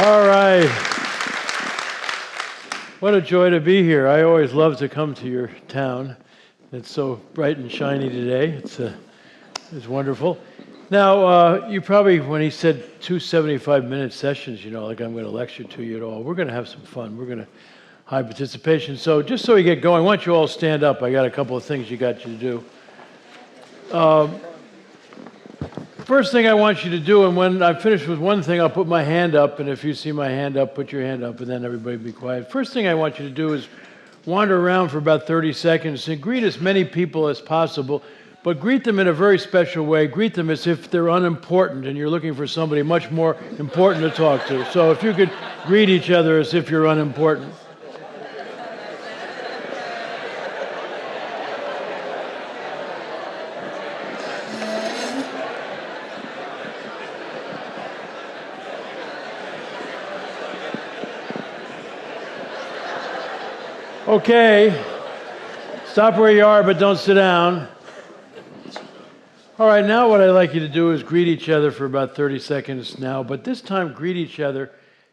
All right. What a joy to be here. I always love to come to your town. It's so bright and shiny today. It's wonderful. Now, you probably, when he said 275-minute sessions, like I'm going to lecture to you at all, we're going to have some fun. We're going to high participation. So just so we get going, why don't you all stand up? I got a couple of things you got you to do. First thing I want you to do, and when I'm finished with one thing, I'll put my hand up, and if you see my hand up, put your hand up, and then everybody be quiet. First thing I want you to do is wander around for about 30 seconds and greet as many people as possible, but greet them in a very special way. Greet them as if they're unimportant and you're looking for somebody much more important to talk to. So if you could greet each other as if you're unimportant. Okay, stop where you are, but don't sit down. All right, now what I'd like you to do is greet each other for about 30 seconds now, but this time greet each other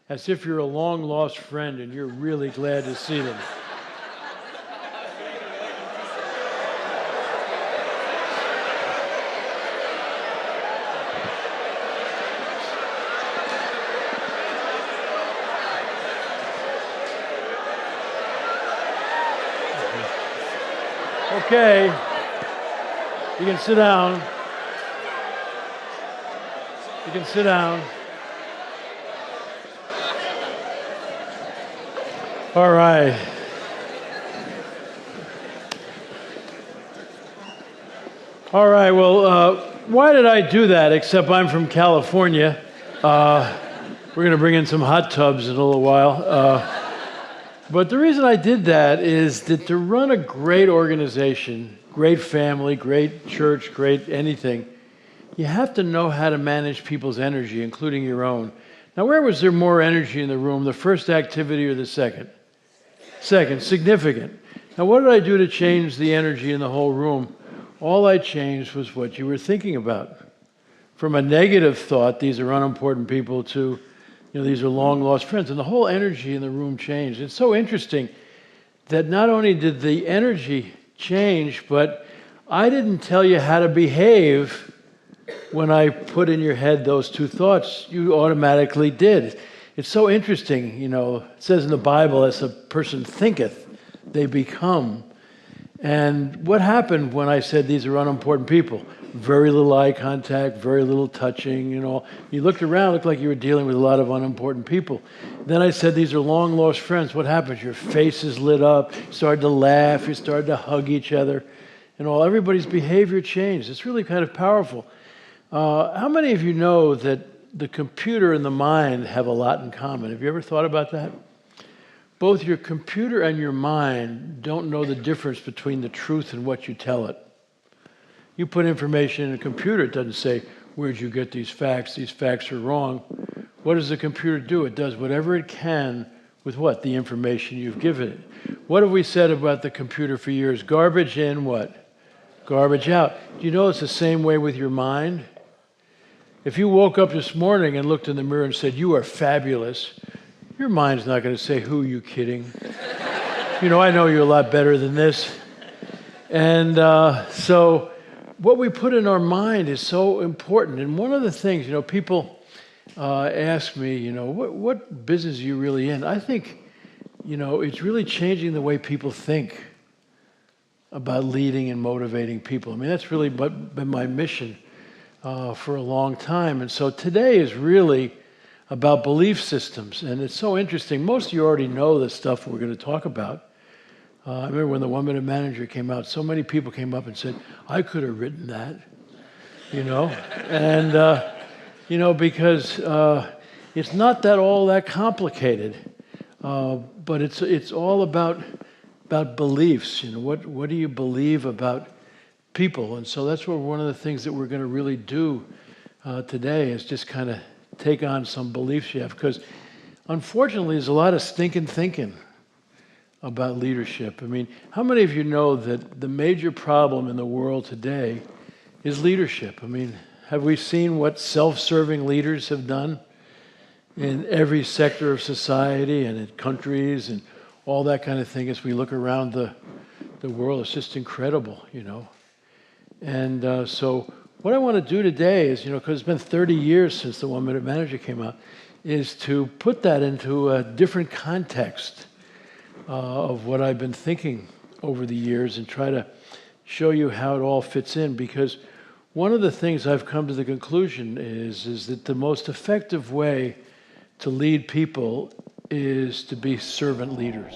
as if you're a long-lost friend and you're really glad to see them. Okay, you can sit down. You can sit down. All right. All right, well, why did I do that, except I'm from California? We're going to bring in some hot tubs in a little while. But the reason I did that is that to run a great organization, great family, great church, great anything, you have to know how to manage people's energy, including your own. Now, where was there more energy in the room, the first activity or the second? Second, significant. Now, what did I do to change the energy in the whole room? All I changed was what you were thinking about. From a negative thought, these are unimportant people, to these are long-lost friends. And the whole energy in the room changed. It's so interesting that not only did the energy change, but I didn't tell you how to behave when I put in your head those two thoughts. You automatically did. It's so interesting, it says in the Bible, as a person thinketh, they become. And what happened when I said these are unimportant people? Very little eye contact, very little touching, You looked around, it looked like you were dealing with a lot of unimportant people. Then I said these are long-lost friends. What happened? Your faces lit up, you started to laugh, you started to hug each other, everybody's behavior changed. It's really kind of powerful. How many of you know that the computer and the mind have a lot in common? Have you ever thought about that? Both your computer and your mind don't know the difference between the truth and what you tell it. You put information in a computer, it doesn't say, where'd you get these facts? These facts are wrong. What does the computer do? It does whatever it can with what? The information you've given it. What have we said about the computer for years? Garbage in, what? Garbage out. Do you know it's the same way with your mind? If you woke up this morning and looked in the mirror and said, you are fabulous, your mind's not going to say, who are you kidding? I know you a lot better than this. And so what we put in our mind is so important. And one of the things, people ask me, what business are you really in? I think, it's really changing the way people think about leading and motivating people. I mean, that's really been my mission for a long time. And so today is really about belief systems. And it's so interesting. Most of you already know the stuff we're going to talk about. I remember when the 1 Minute Manager came out, so many people came up and said, I could have written that, And, because it's not all that complicated, but it's all about beliefs. What do you believe about people? And so that's one of the things that we're going to really do today is just kind of take on some beliefs you have. Because unfortunately, there's a lot of stinking thinking about leadership. I mean, how many of you know that the major problem in the world today is leadership? I mean, have we seen what self-serving leaders have done? in every sector of society and in countries and all that kind of thing. As we look around the world, it's just incredible, you know. And so what I want to do today is, you know, because it's been 30 years since the One Minute Manager came out, is to put that into a different context of what I've been thinking over the years and try to show you how it all fits in. Because one of the things I've come to the conclusion is that the most effective way to lead people is to be servant leaders.